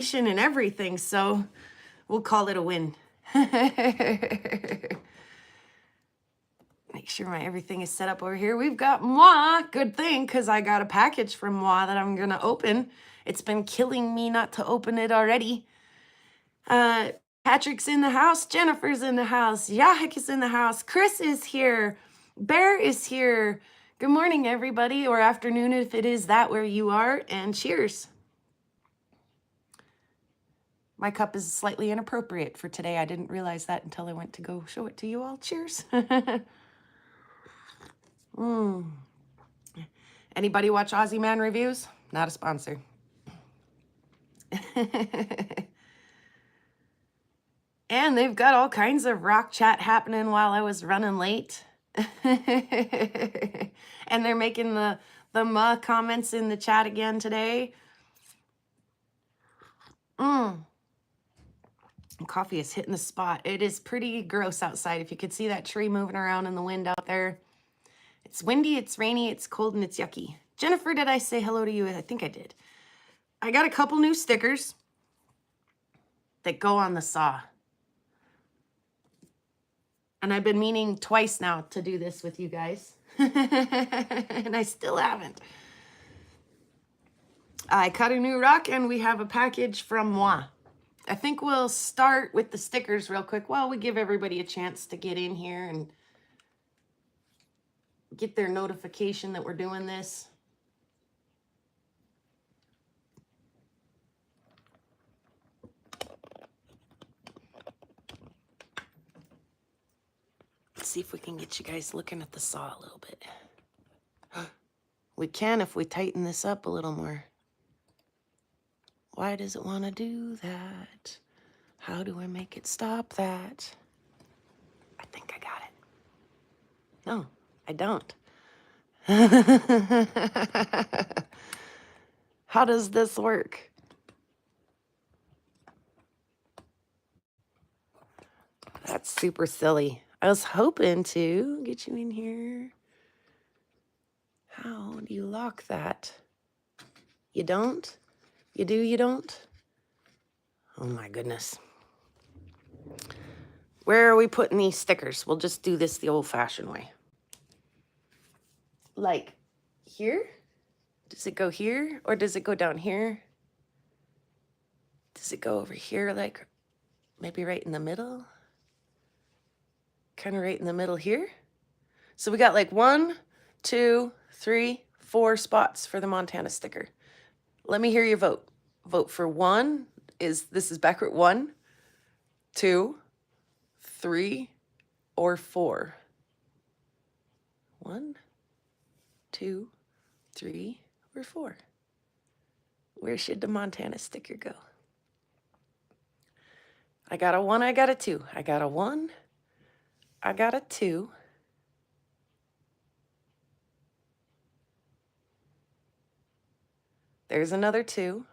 and everything, so we'll call it a win. Make sure my everything is set up over here. We've got Muhs. Good thing, because I got a package from Muhs that I'm going to open. It's been killing me not to open it already. Patrick's in the house. Jennifer's in the house. Yahik is in the house. Chris is here. Bear is here. Good morning, everybody, or afternoon if it is that where you are, and cheers. My cup is slightly inappropriate for today. I didn't realize that until I went to go show it to you all. Cheers. Anybody watch Aussie Man Reviews? Not a sponsor. And they've got all kinds of rock chat happening while I was running late. And they're making the Muhs comments in the chat again today. Coffee is hitting the spot. It is pretty gross outside. If you could see that tree moving around in the wind out there. It's windy, it's rainy, it's cold, and it's yucky. Jennifer, did I say hello to you? I think I did. I got a couple new stickers that go on the saw. And I've been meaning twice now to do this with you guys. And I still haven't. I cut a new rock and we have a package from Muhs. I think we'll start with the stickers real quick while we give everybody a chance to get in here and get their notification that we're doing this. Let's see if we can get you guys looking at the saw a little bit. We can if we tighten this up a little more. Why does it want to do that? How do I make it stop that? I think I got it. No, I don't. How does this work? That's super silly. I was hoping to get you in here. How do you lock that? You don't? You do, you don't? Oh my goodness. Where are we putting these stickers? We'll just do this the old-fashioned way. Like here? Does it go here? Or does it go down here? Does it go over here, like maybe right in the middle? Kind of right in the middle here. So we got like 1, 2, 3, 4 spots for the Montana sticker. Let me hear your vote. Vote for 1 this is backward 1, 2, 3, or 4. 1, 2, 3, or 4. Where should the Montana sticker go? I got a 1, I got a 2. I got a 1, I got a 2. There's another 2.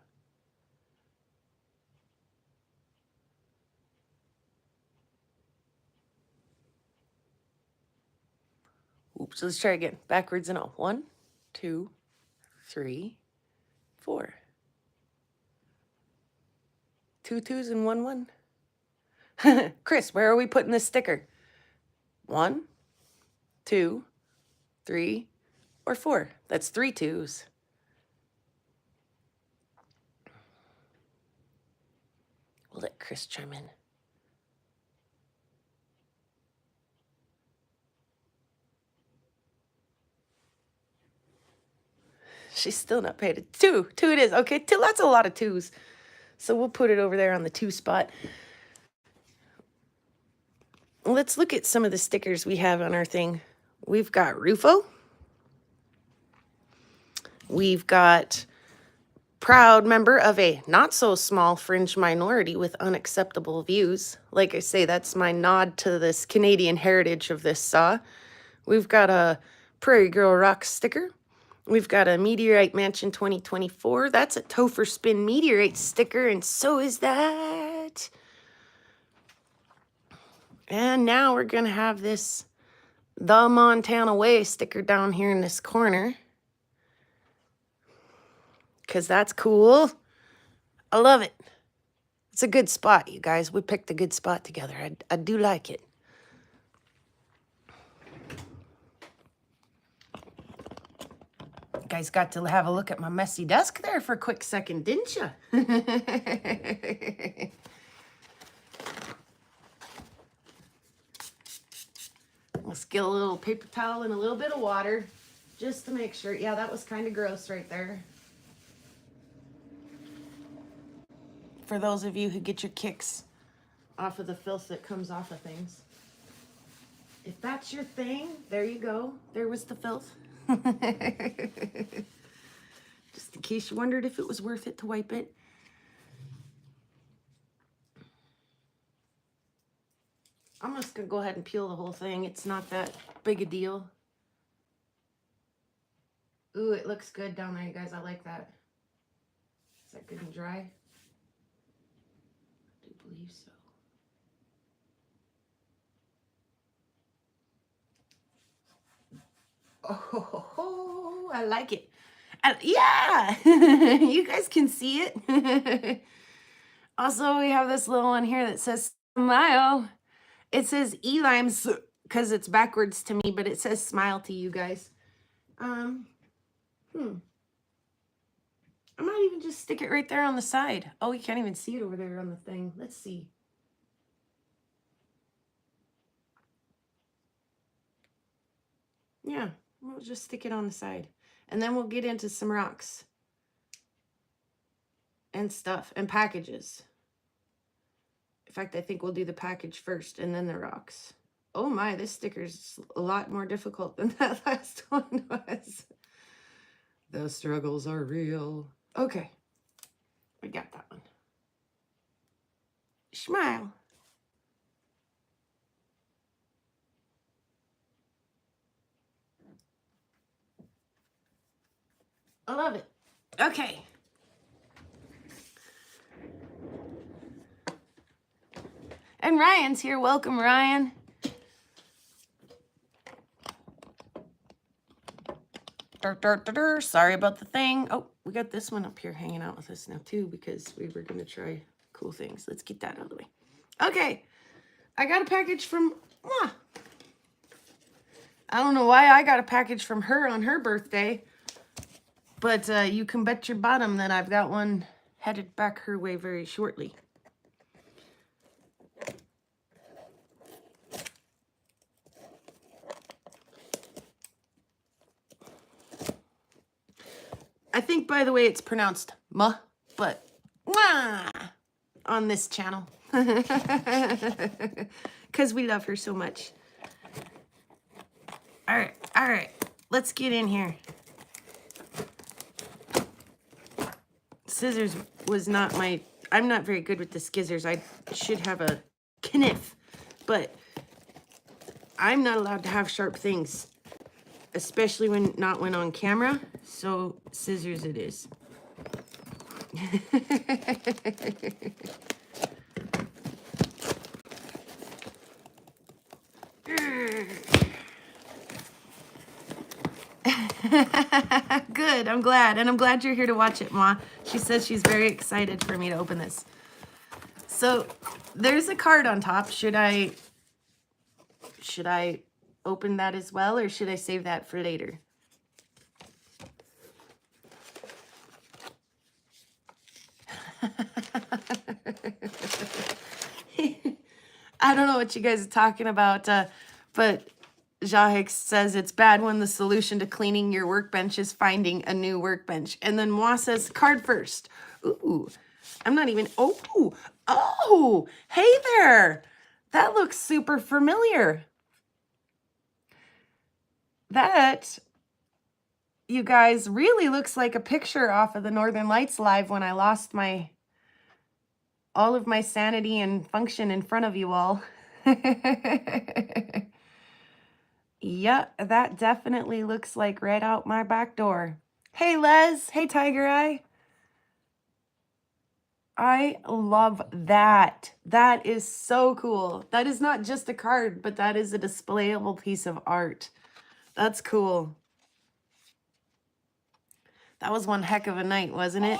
Oops, let's try again. Backwards and all. 1, 2, 3, 4. 2 2s and 1 1. Chris, where are we putting this sticker? 1, 2, 3, or 4. That's 3 2s. We'll let Chris chime in. She's still not paid. 2. 2 it is. Okay, 2. That's a lot of 2s. So we'll put it over there on the 2 spot. Let's look at some of the stickers we have on our thing. We've got Rufo. We've got proud member of a not so small fringe minority with unacceptable views. Like I say, that's my nod to this Canadian heritage of this saw. We've got a Prairie Girl Rock sticker. We've got a Meteorite Mansion 2024. That's a Topher Spin Meteorite sticker, and so is that. And now we're going to have this The Montana Way sticker down here in this corner. Because that's cool. I love it. It's a good spot, you guys. We picked a good spot together. I do like it. You guys got to have a look at my messy desk there for a quick second, didn't you? Let's get a little paper towel and a little bit of water just to make sure. Yeah, that was kind of gross right there. For those of you who get your kicks off of the filth that comes off of things. If that's your thing, there you go. There was the filth. Just in case you wondered if it was worth it to wipe it. I'm just going to go ahead and peel the whole thing. It's not that big a deal. Ooh, it looks good down there, you guys. I like that. Is that good and dry? I do believe so. Oh, I like it. Yeah, you guys can see it. Also, we have this little one here that says smile. It says E-limes because it's backwards to me, but it says smile to you guys. I might even just stick it right there on the side. Oh, you can't even see it over there on the thing. Let's see. Yeah, we'll just stick it on the side. And then we'll get into some rocks and stuff and packages. In fact, I think we'll do the package first and then the rocks. Oh my, this sticker's a lot more difficult than that last one was. The struggles are real. Okay, we got that one. Smile. I love it. Okay. And Ryan's here. Welcome, Ryan. Sorry about the thing. Oh, we got this one up here hanging out with us now too because we were going to try cool things. Let's get that out of the way. Okay. I got a package from... I don't know why I got a package from her on her birthday. But you can bet your bottom that I've got one headed back her way very shortly. I think, by the way, it's pronounced muh, but mwah on this channel. Because we love her so much. All right. Let's get in here. Scissors was not my... I'm not very good with the scissors. I should have a knife, but I'm not allowed to have sharp things, especially when on camera. So scissors it is. Good, I'm glad. And I'm glad you're here to watch it, Ma. She says she's very excited for me to open this. So there's a card on top. Should I open that as well, or should I save that for later? I don't know what you guys are talking about, but Jahik says it's bad when the solution to cleaning your workbench is finding a new workbench. And then Moi says card first. Ooh, I'm not even... Oh, hey there. That looks super familiar. That, you guys, really looks like a picture off of the Northern Lights live when I lost all of my sanity and function in front of you all. Yeah, that definitely looks like right out my back door. Hey, Les. Hey, Tiger Eye. I love that. That is so cool. That is not just a card, but that is a displayable piece of art. That's cool. That was one heck of a night, wasn't it?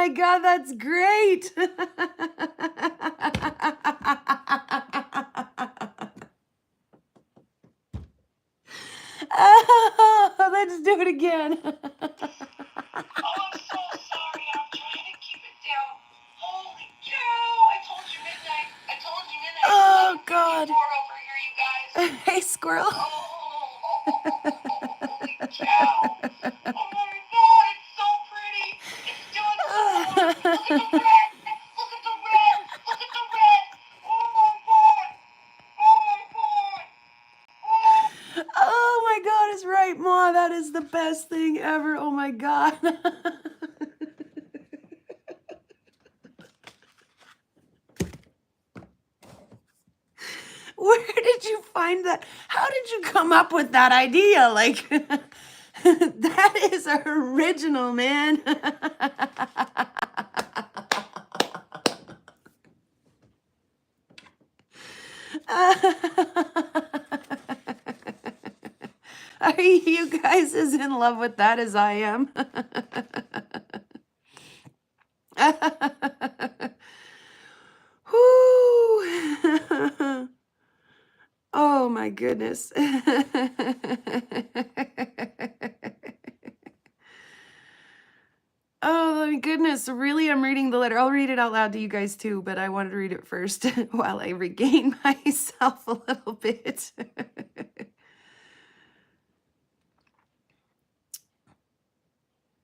my God, that's great. Oh, let's do it again. Oh, I'm so sorry. I'm trying to keep it down. Holy cow! I told you midnight. Oh, God. 11:54 over here, you guys. Hey, squirrel. Holy cow! Oh my God, it's so pretty. It's doing so much. Look at the red. Look at the red. Look at the red. Oh my God. Oh my God. Oh my God, is right, Ma. That is the best thing ever. Oh my God. Where did you find that? How did you come up with that idea? Like, that is original, man. Are you guys as in love with that as I am? Whew. Oh my goodness. Oh my goodness. Really, I'm reading the letter. I'll read it out loud to you guys too, but I wanted to read it first while I regain myself a little bit.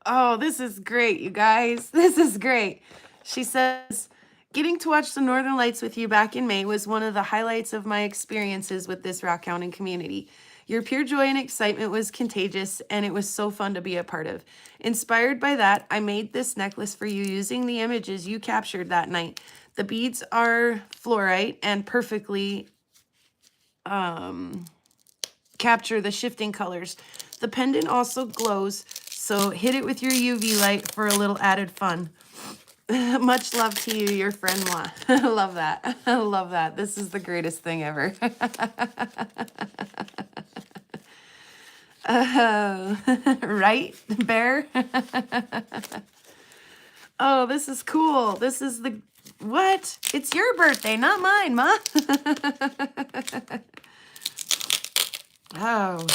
Oh, this is great, you guys. This is great. She says, getting to watch the Northern Lights with you back in May was one of the highlights of my experiences with this rock hounding community. Your pure joy and excitement was contagious, and it was so fun to be a part of. Inspired by that, I made this necklace for you using the images you captured that night. The beads are fluorite and perfectly capture the shifting colors. The pendant also glows, so hit it with your UV light for a little added fun. Much love to you, your friend Ma. I love that. I love that. This is the greatest thing ever. Right, Bear? Oh, this is cool. This is the... What? It's your birthday, not mine, Ma. Oh.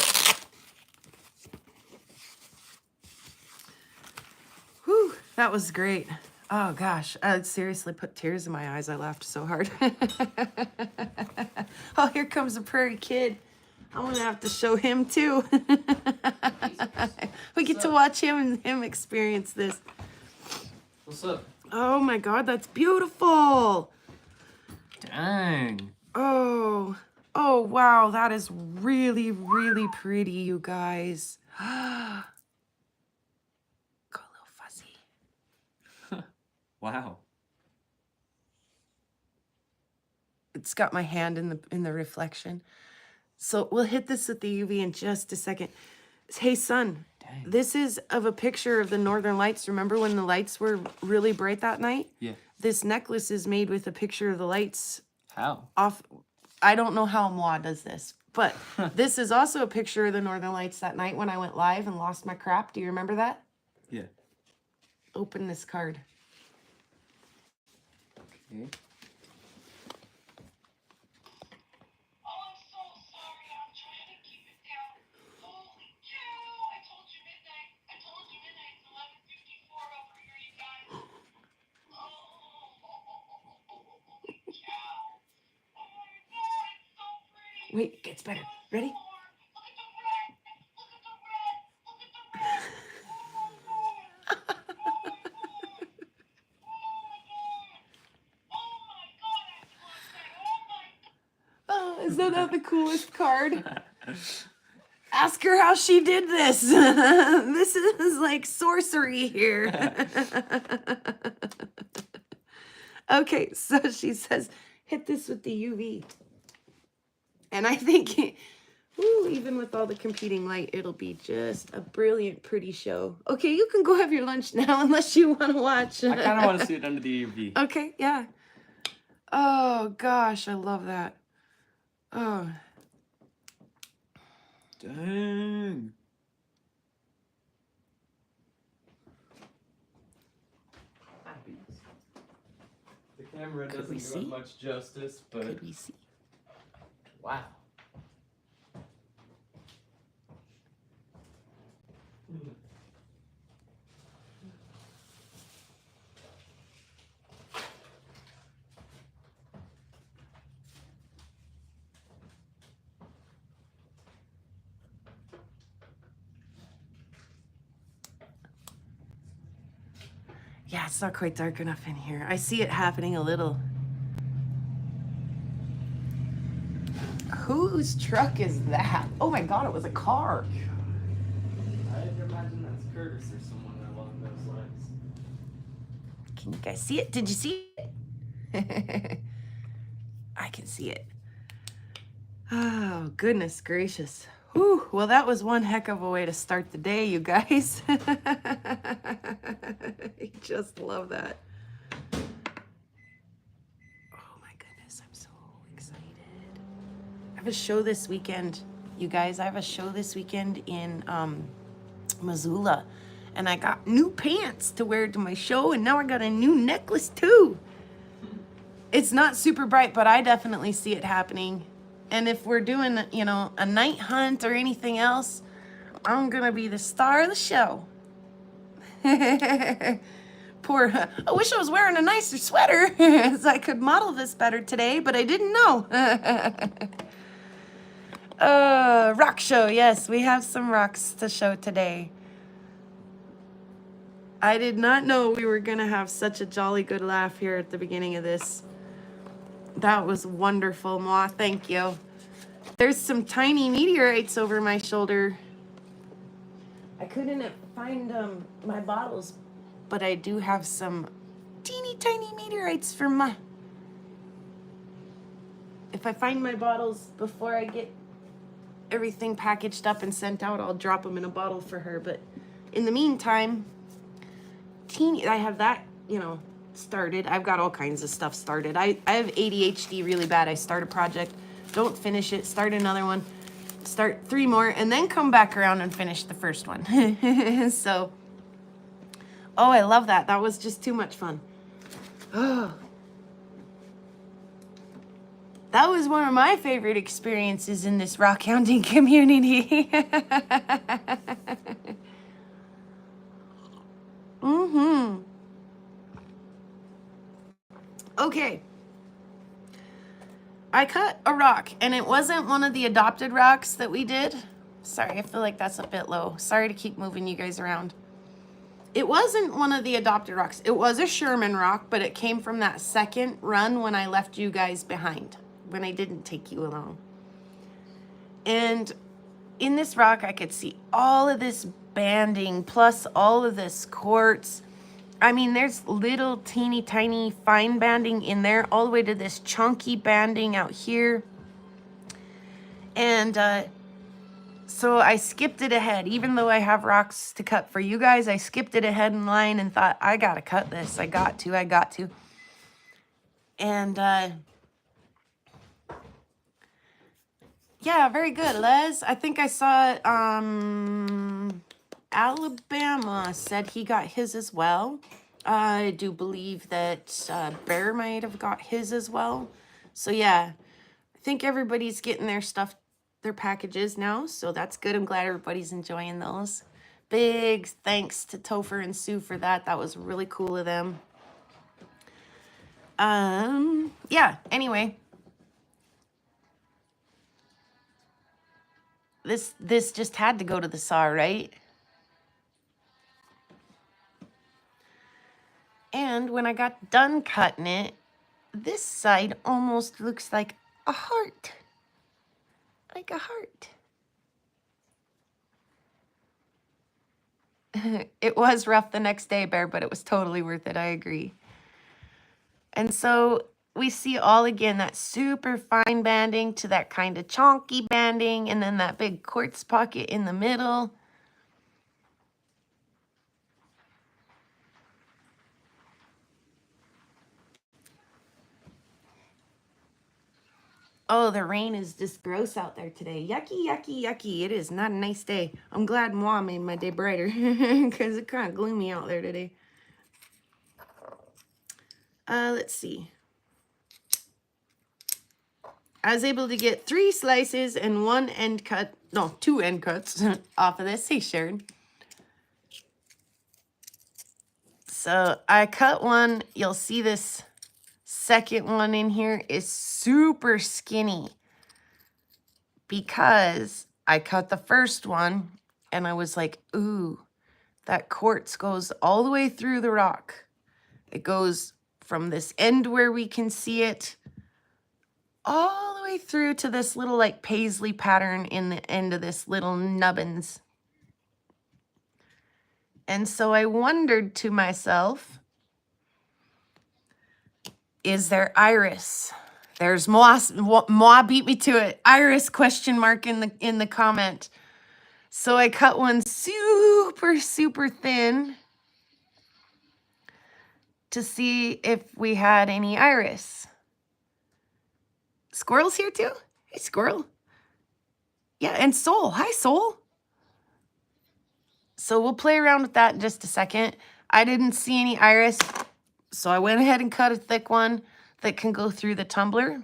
Whew, that was great. Oh gosh, I seriously put tears in my eyes. I laughed so hard. Oh, here comes a prairie kid. I'm gonna have to show him too. We get to watch him experience this. What's up? Oh my God, that's beautiful. Dang. Oh, oh wow, that is really, really pretty, you guys. Go a little fuzzy. Wow. It's got my hand in the reflection. So we'll hit this with the UV in just a second. Hey, son, Dang. this is of a picture of the Northern Lights. Remember when the lights were really bright that night? Yeah. This necklace is made with a picture of the lights How? off. I don't know how Moi does this, but this is also a picture of the Northern Lights that night when I went live and lost my crap. Do you remember that? Yeah. Open this card. Okay. Oh, I'm so sorry. I'm trying to keep it down. Holy cow! I told you midnight. It's 11:54 over here, you guys. Holy cow! Oh my God, it's so pretty. Wait, it gets better. Ready? Look at the red. Look at the red. Look at the red. Oh my God. Oh my God. Oh my God. I love that. Oh my God. Oh, isn't that the coolest card? Ask her how she did this. This is like sorcery here. Okay, so she says, hit this with the UV. And I think, ooh, even with all the competing light, it'll be just a brilliant, pretty show. Okay, you can go have your lunch now unless you want to watch. I kind of want to see it under the UV. Okay, yeah. Oh, gosh, I love that. Oh. Camera Could we doesn't do see? it much justice, but Could we see? wow. Yeah, it's not quite dark enough in here. I see it happening a little. Whose truck is that? Oh my god, it was a car. I'd imagine that's Curtis or someone along those lines. Can you guys see it? Did you see it? I can see it. Oh, goodness gracious. Whew. Well, that was one heck of a way to start the day, you guys. I just love that. Oh my goodness, I'm so excited. I have a show this weekend, you guys. I have a show this weekend in Missoula. And I got new pants to wear to my show, and now I got a new necklace too. It's not super bright, but I definitely see it happening. And if we're doing, you know, a night hunt or anything else, I'm gonna be the star of the show. Poor, I wish I was wearing a nicer sweater so I could model this better today, but I didn't know. Rock show, yes, we have some rocks to show today. I did not know we were gonna have such a jolly good laugh here at the beginning of this. That was wonderful, Ma. Thank you. There's some tiny meteorites over my shoulder. I couldn't find my bottles, but I do have some teeny tiny meteorites from my... If I find my bottles before I get everything packaged up and sent out, I'll drop them in a bottle for her. But in the meantime, I have that, you know, started. I've got all kinds of stuff started. I have ADHD really bad. I start a project, don't finish it, start another one, start 3 more, and then come back around and finish the first one. So, oh, I love that. That was just too much fun. Oh, that was one of my favorite experiences in this rock hounding community. Mm-hmm. Okay. I cut a rock, and it wasn't one of the adopted rocks that we did. Sorry, I feel like that's a bit low. Sorry to keep moving you guys around. It wasn't one of the adopted rocks. It was a Sherman rock, but it came from that second run when I left you guys behind, when I didn't take you along. And in this rock, I could see all of this banding, plus all of this quartz. I mean, there's little teeny tiny fine banding in there, all the way to this chunky banding out here. And so I skipped it ahead. Even though I have rocks to cut for you guys, I skipped it ahead in line and thought, I gotta cut this. I got to. And yeah, very good, Les. I think I saw Alabama said he got his as well. I do believe that Bear might have got his as well. So yeah, I think everybody's getting their stuff, their packages now. So that's good. I'm glad everybody's enjoying those. Big thanks to Topher and Sue for that. That was really cool of them. Yeah, anyway. This just had to go to the saw, right? And when I got done cutting it, this side almost looks like a heart. Like a heart. It was rough the next day, Bear, but it was totally worth it. I agree. And so we see all again that super fine banding to that kind of chonky banding, and then that big quartz pocket in the middle. Oh, the rain is just gross out there today. Yucky, yucky, yucky. It is not a nice day. I'm glad Mom made my day brighter because it's kind of gloomy out there today. Let's see. I was able to get 3 slices and 1 end cut, no, 2 end cuts off of this. Hey, Sharon. So I cut one. You'll see this second one in here is super skinny because I cut the first one and I was like, ooh, that quartz goes all the way through the rock. It goes from this end where we can see it all the way through to this little like paisley pattern in the end of this little nubbins. And so I wondered to myself, is there iris? There's Moa beat me to it. Iris question mark in the comment. So I cut one super, super thin to see if we had any iris. Squirrel's here too? Hey, Squirrel. Yeah, and Soul. Hi, Soul. So we'll play around with that in just a second. I didn't see any iris, so I went ahead and cut a thick one that can go through the tumbler.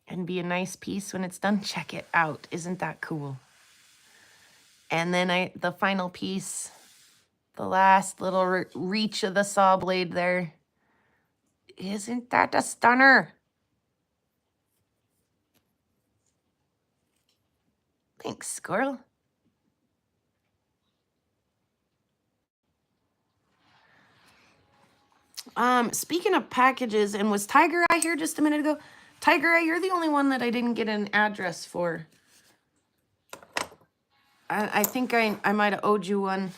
And be a nice piece when it's done. Check it out. Isn't that cool? And then the final piece, the last little reach of the saw blade there. Isn't that a stunner? Thanks, Squirrel. Speaking of packages, and was Tiger Eye here just a minute ago? Tiger Eye, you're the only one that I didn't get an address for. I think I might have owed you one.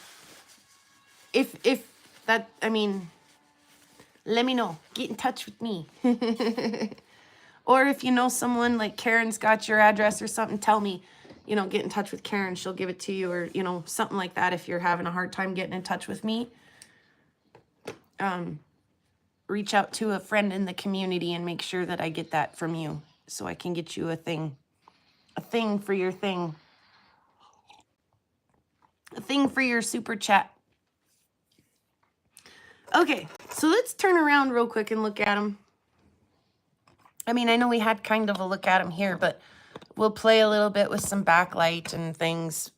If that, I mean, let me know. Get in touch with me. Or if you know someone, like Karen's got your address or something, tell me, you know, get in touch with Karen. She'll give it to you, or, you know, something like that if you're having a hard time getting in touch with me. Reach out to a friend in the community and make sure that I get that from you so I can get you a thing for your thing. A thing for your super chat. Okay, so let's turn around real quick and look at them. I mean, I know we had kind of a look at them here, but we'll play a little bit with some backlight and things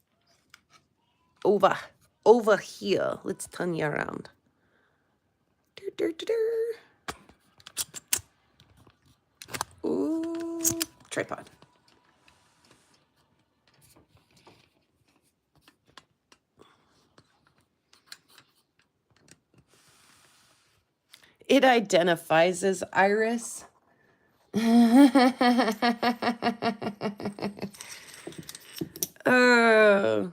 over here. Let's turn you around. Ooh, tripod. It identifies as iris. Oh.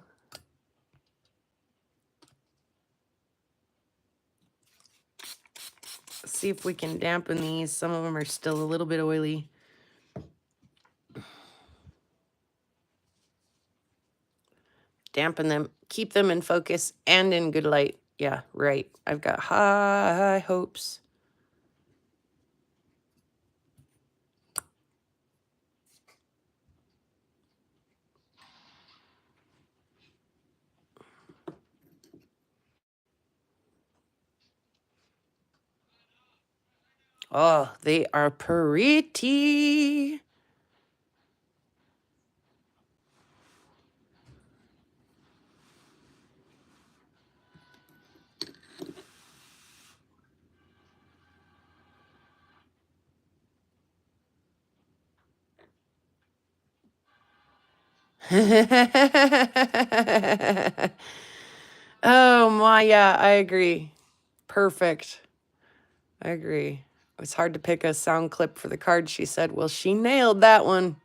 See if we can dampen these. Some of them are still a little bit oily. Dampen them. Keep them in focus and in good light. Yeah, right. I've got high hopes. Oh, they are pretty. Oh my, yeah, I agree. Perfect. I agree. It was hard to pick a sound clip for the card, she said. Well, she nailed that one.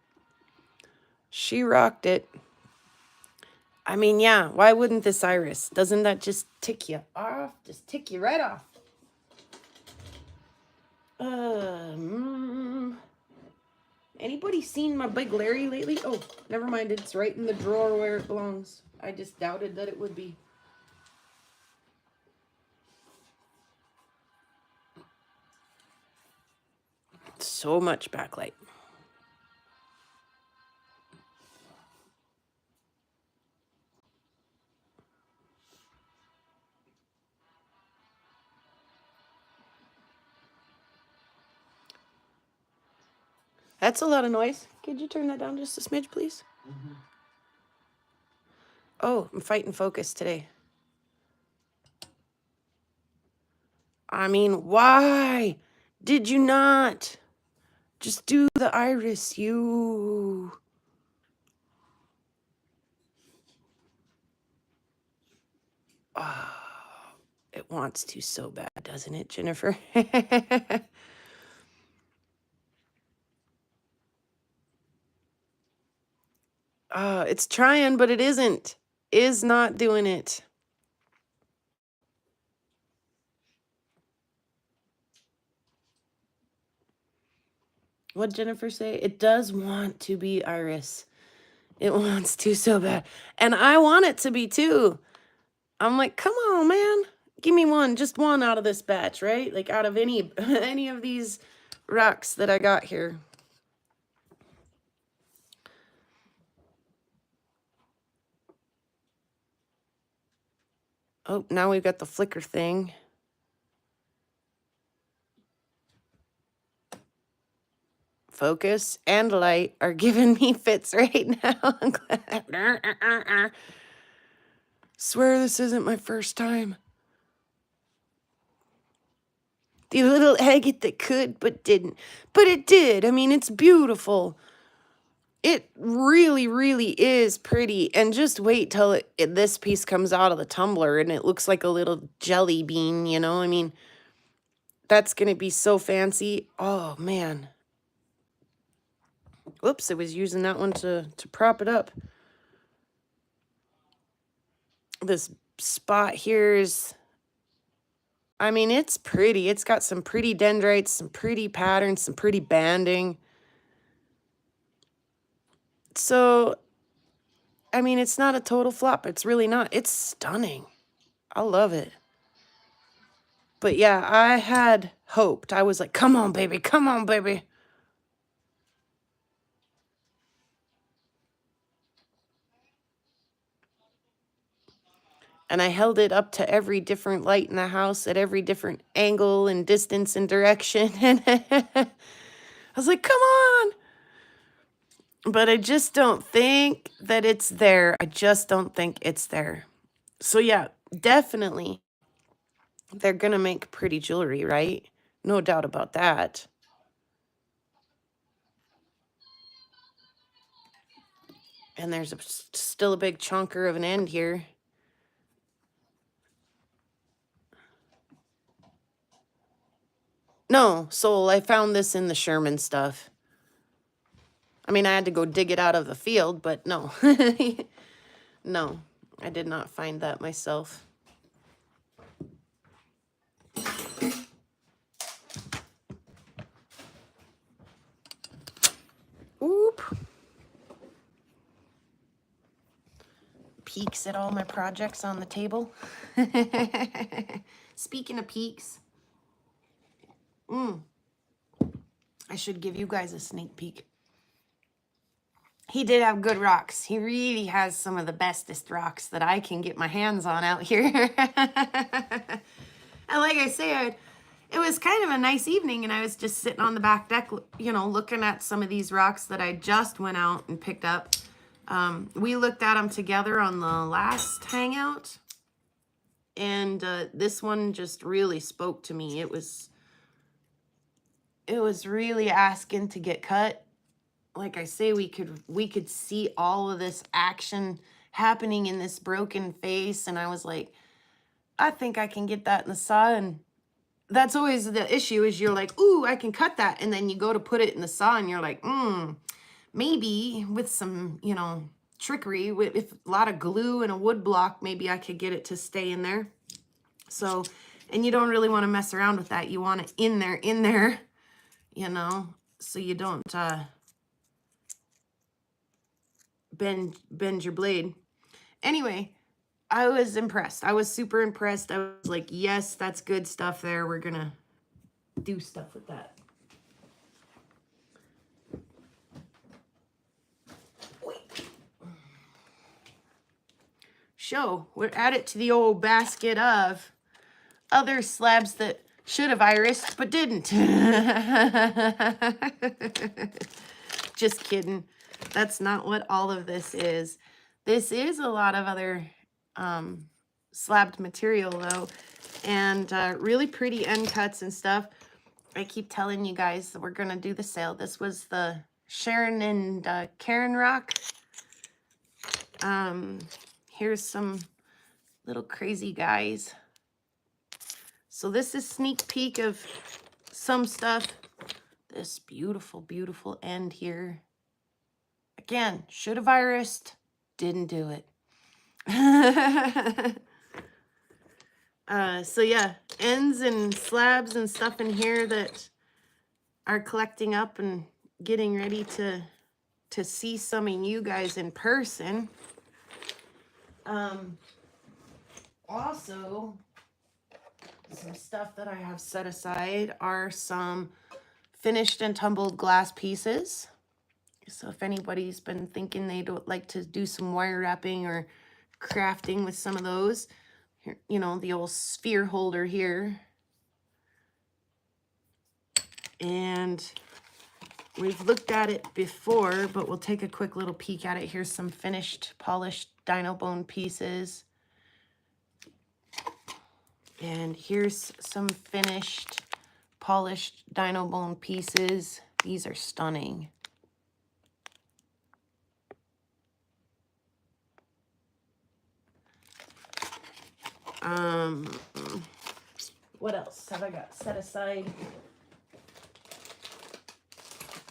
She rocked it. I mean, yeah, why wouldn't this iris? Doesn't that just tick you off? Just tick you right off. Anybody seen my big Larry lately? Oh, never mind. It's right in the drawer where it belongs. I just doubted that it would be. So much backlight. That's a lot of noise. Could you turn that down just a smidge, please? Mm-hmm. Oh, I'm fighting focus today. I mean, why did you not just do the iris, you? Oh, it wants to so bad, doesn't it, Jennifer? It's trying, but it isn't. Is not doing it. What'd Jennifer say? It does want to be iris. It wants to so bad. And I want it to be too. I'm like, come on, man. Give me one, just one out of this batch, right? Like out of any any of these rocks that I got here. Oh, now we've got the flicker thing. Focus and light are giving me fits right now. Swear this isn't my first time. The little agate that could but didn't. But it did. I mean, it's beautiful. It really, really is pretty. And just wait till this piece comes out of the tumbler and it looks like a little jelly bean, you know? I mean, that's going to be so fancy. Oh, man. Whoops, I was using that one to prop it up. This spot here is, I mean, it's pretty. It's got some pretty dendrites, some pretty patterns, some pretty banding. So, I mean, it's not a total flop. It's really not. It's stunning. I love it. But yeah, I had hoped. I was like, come on, baby. Come on, baby. And I held it up to every different light in the house at every different angle and distance and direction. And I was like, come on. But I just don't think that it's there. I just don't think it's there. So yeah, definitely they're going to make pretty jewelry, right? No doubt about that. And there's still a big chunker of an end here. No, Soul, I found this in the Sherman stuff. I mean, I had to go dig it out of the field, but no. No, I did not find that myself. Oop. Peeks at all my projects on the table. Speaking of peeks, I should give you guys a sneak peek. He did have good rocks. He really has some of the bestest rocks that I can get my hands on out here. And like I said, it was kind of a nice evening, and I was just sitting on the back deck, you know, looking at some of these rocks that I just went out and picked up. We looked at them together on the last hangout, and this one just really spoke to me. It was really asking to get cut. Like I say, we could see all of this action happening in this broken face, and I was like, I think I can get that in the saw. And that's always the issue, is you're like, ooh, I can cut that, and then you go to put it in the saw and you're like, maybe with some, you know, trickery, with a lot of glue and a wood block, maybe I could get it to stay in there. So, and you don't really want to mess around with that. You want it in there, you know, so you don't bend your blade. Anyway, I was impressed. I was super impressed. I was like, yes, that's good stuff there. We're gonna do stuff with that. We'll add it to the old basket of other slabs that Should have irised, but didn't. Just kidding. That's not what all of this is. This is a lot of other slabbed material though, and really pretty end cuts and stuff. I keep telling you guys that we're gonna do the sale. This was the Sharon and Karen rock. Here's some little crazy guys. So this is sneak peek of some stuff. This beautiful, beautiful end here. Again, should have irised, didn't do it. So yeah, ends and slabs and stuff in here that are collecting up and getting ready to see some of you guys in person. Also, some stuff that I have set aside are some finished and tumbled glass pieces. So if anybody's been thinking they'd like to do some wire wrapping or crafting with some of those, here, you know, the old sphere holder here. And we've looked at it before, but we'll take a quick little peek at it. Here's some finished, polished dino bone pieces. And here's some finished, polished dino bone pieces. These are stunning. What else have I got set aside?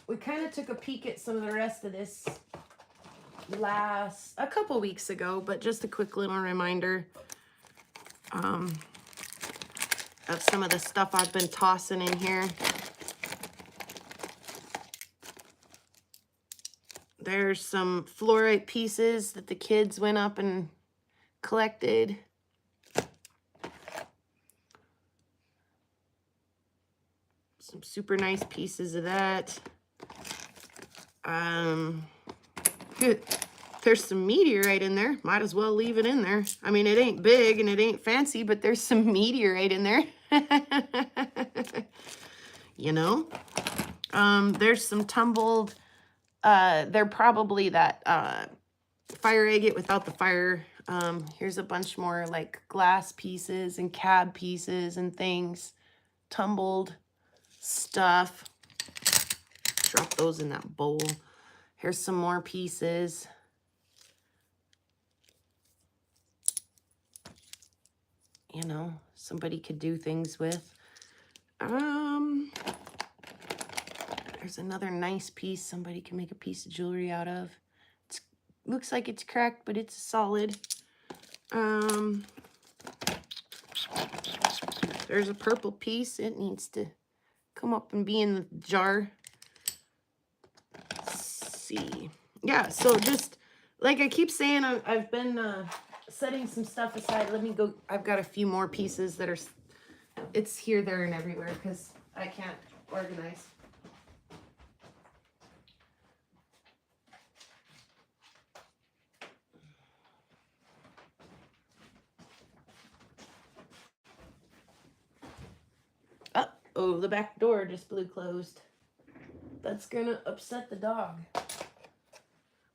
We kind of took a peek at some of the rest of this a couple weeks ago, but just a quick little reminder of some of the stuff I've been tossing in here. There's some fluorite pieces that the kids went up and collected. Some super nice pieces of that. There's some meteorite in there. Might as well leave it in there. I mean, it ain't big and it ain't fancy, but there's some meteorite in there. You know? There's some tumbled, they're probably that fire agate without the fire. Here's a bunch more like glass pieces and cab pieces and things. Tumbled stuff. Drop those in that bowl. Here's some more pieces. You know, somebody could do things with. There's another nice piece somebody can make a piece of jewelry out of. It looks like it's cracked, but it's solid. There's a purple piece. It needs to come up and be in the jar. Let's see. Yeah, so just like I keep saying, I've been setting some stuff aside. Let me go. I've got a few more pieces that are, it's here, there, and everywhere because I can't organize. Oh, the back door just blew closed. That's gonna upset the dog.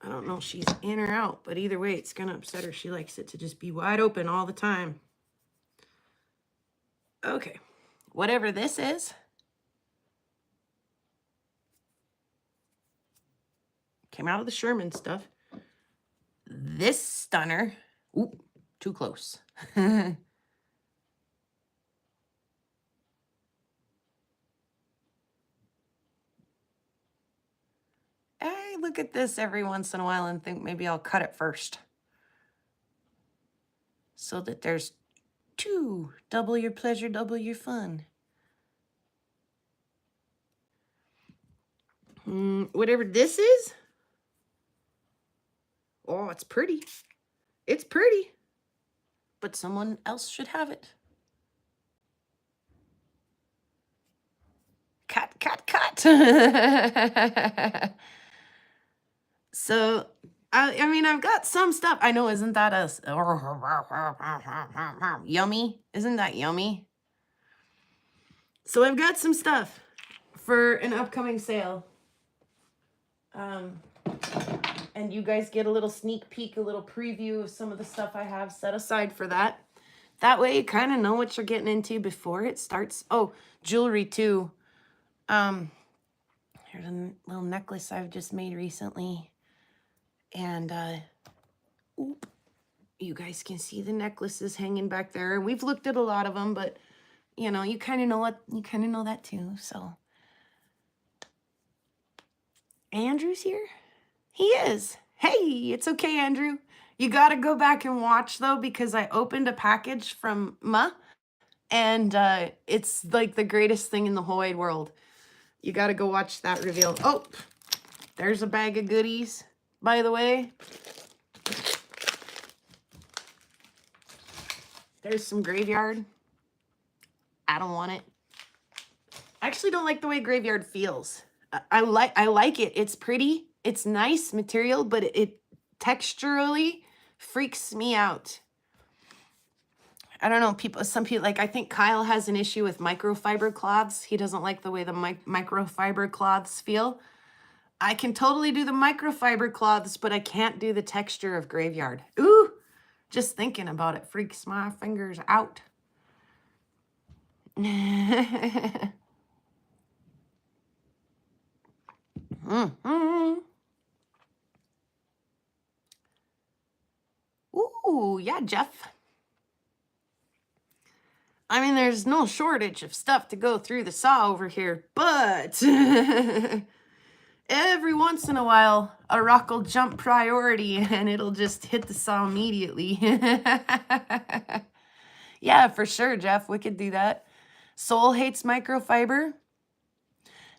I don't know if she's in or out, but either way, it's gonna upset her. She likes it to just be wide open all the time. Okay, whatever this is, came out of the Sherman stuff. This stunner, ooh, too close. I look at this every once in a while and think maybe I'll cut it first. So that there's two. Double your pleasure, double your fun. Whatever this is. Oh, it's pretty. It's pretty. But someone else should have it. Cut, cut, cut. So, I mean, I've got some stuff. I know, isn't that yummy? Isn't that yummy? So I've got some stuff for an upcoming sale. And you guys get a little sneak peek, a little preview of some of the stuff I have set aside for that. That way you kind of know what you're getting into before it starts. Oh, jewelry too. Here's a little necklace I've just made recently. And oop, you guys can see the necklaces hanging back there. We've looked at a lot of them, but you know, you kind of know that too. So Andrew's here. He is. Hey, it's okay, Andrew. You got to go back and watch though, because I opened a package from Muhs, and it's like the greatest thing in the whole wide world. You got to go watch that reveal. Oh, there's a bag of goodies, by the way. There's some graveyard. I don't want it. I actually don't like the way graveyard feels. I like it. It's pretty. It's nice material, but it texturally freaks me out. I don't know, some people, like I think Kyle has an issue with microfiber cloths. He doesn't like the way the microfiber cloths feel. I can totally do the microfiber cloths, but I can't do the texture of graveyard. Ooh, just thinking about it freaks my fingers out. Ooh, yeah, Jeff. I mean, there's no shortage of stuff to go through the saw over here, but every once in a while, a rock will jump priority and it'll just hit the saw immediately. Yeah, for sure, Jeff. We could do that. Soul hates microfiber.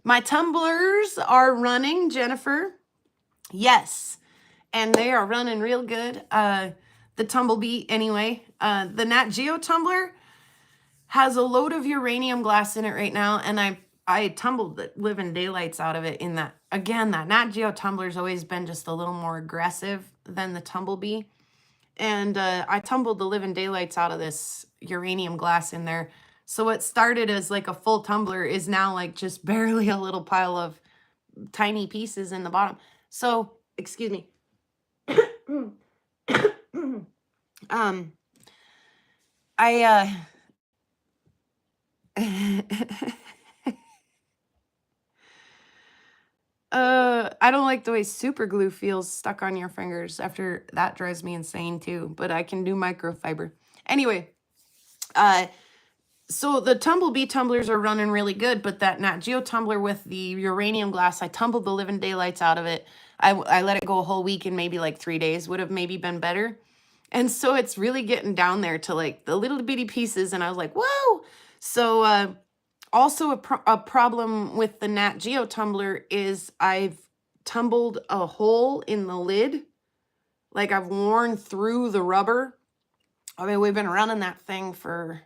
My tumblers are running, Jennifer. Yes, and they are running real good. The Tumblebee, anyway. The Nat Geo tumbler has a load of uranium glass in it right now, and I tumbled the living daylights out of it in that. Again, that Nat Geo tumbler's always been just a little more aggressive than the Tumblebee. And I tumbled the living daylights out of this uranium glass in there. So what started as like a full tumbler is now like just barely a little pile of tiny pieces in the bottom. So, excuse me. I don't like the way super glue feels stuck on your fingers. After that drives me insane too, but I can do microfiber. Anyway, so the Tumblebee tumblers are running really good, but that Nat Geo tumbler with the uranium glass, I tumbled the living daylights out of it. I let it go a whole week, and maybe like 3 days would have maybe been better. And so it's really getting down there to like the little bitty pieces, and I was like, whoa. So also a problem with the Nat Geo tumbler is I've tumbled a hole in the lid. Like I've worn through the rubber. I mean, we've been running that thing for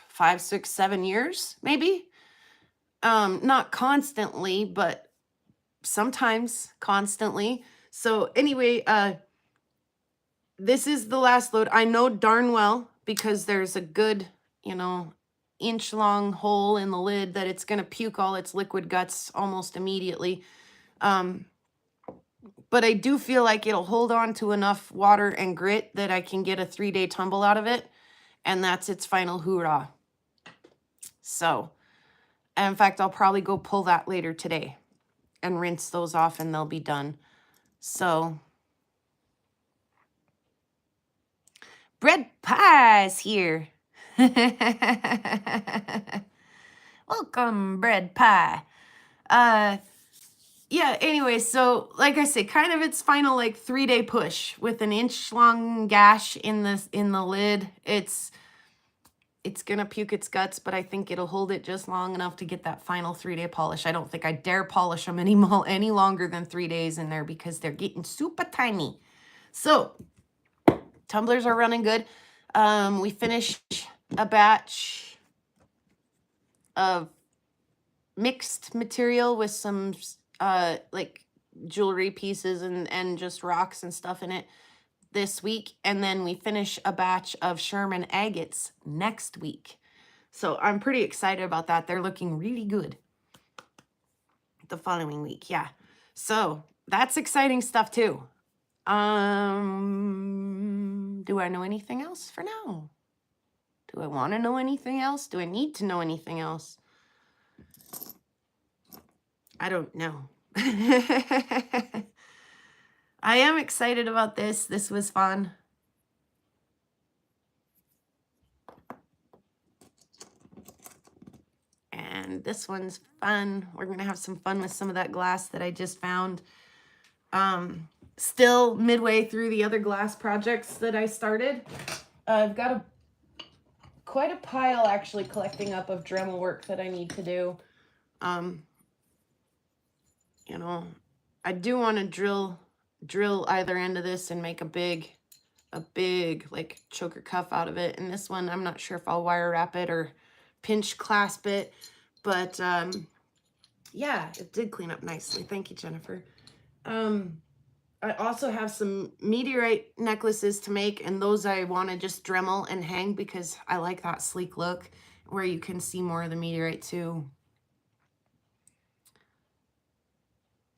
5, 6, 7 years, maybe. Not constantly, but sometimes constantly. So anyway, this is the last load. I know darn well, because there's a good, inch long hole in the lid, that it's going to puke all its liquid guts almost immediately. But I do feel like it'll hold on to enough water and grit that I can get a 3-day tumble out of it. And that's its final hoorah. So, in fact, I'll probably go pull that later today and rinse those off, and they'll be done. So, bread pie's here. Welcome, bread pie. Yeah, anyway, so like I say, kind of its final like 3-day push with an inch long gash in the lid. It's gonna puke its guts, but I think it'll hold it just long enough to get that final 3-day polish. I don't think I dare polish them any longer than 3 days in there, because they're getting super tiny. So tumblers are running good. We finished a batch of mixed material with some like jewelry pieces and just rocks and stuff in it this week, and then we finish a batch of Sherman agates next week. So I'm pretty excited about that. They're looking really good the following week. Yeah. So that's exciting stuff too. Do I know anything else for now? Do I want to know anything else? Do I need to know anything else? I don't know. I am excited about this. This was fun. And this one's fun. We're going to have some fun with some of that glass that I just found. Still midway through the other glass projects that I started. I've got quite a pile actually collecting up of Dremel work that I need to do. You know, I do want to drill either end of this and make a big like choker cuff out of it. And this one, I'm not sure if I'll wire wrap it or pinch clasp it, but yeah, it did clean up nicely. Thank you, Jennifer. I also have some meteorite necklaces to make, and those I want to just Dremel and hang because I like that sleek look where you can see more of the meteorite too.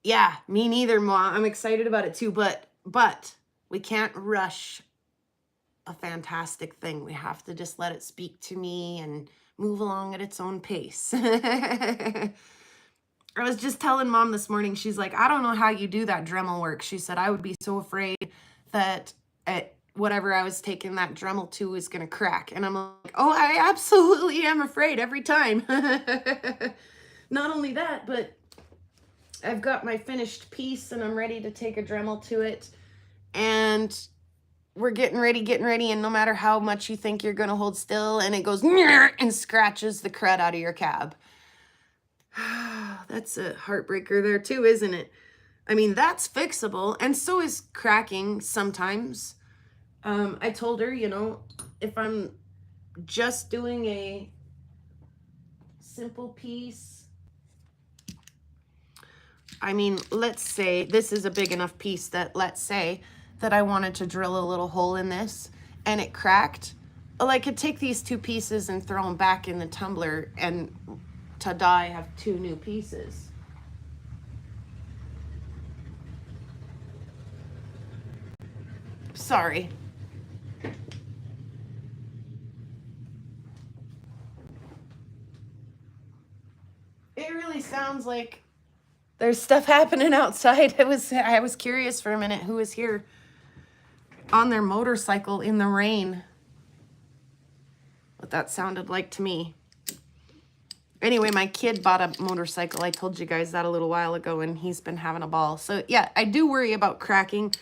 Yeah, me neither, Ma. I'm excited about it too, but we can't rush a fantastic thing. We have to just let it speak to me and move along at its own pace. I was just telling Mom this morning, she's like, I don't know how you do that Dremel work. She said, I would be so afraid that whatever I was taking that Dremel to is going to crack. And I'm like, oh, I absolutely am afraid every time. Not only that, but I've got my finished piece and I'm ready to take a Dremel to it. And we're getting ready. And no matter how much you think you're going to hold still, and it goes and scratches the crud out of your cab. That's a heartbreaker there too, isn't it? I mean, that's fixable, and so is cracking sometimes. I told her, you know, if I'm just doing a simple piece, I mean, let's say this is a big enough piece that, let's say that I wanted to drill a little hole in this and it cracked. Well, I could take these two pieces and throw them back in the tumbler, and ta-da, I have two new pieces. Sorry. It really sounds like there's stuff happening outside. I was curious for a minute who was here on their motorcycle in the rain. What that sounded like to me. Anyway, my kid bought a motorcycle. I told you guys that a little while ago, and he's been having a ball. So yeah, I do worry about cracking.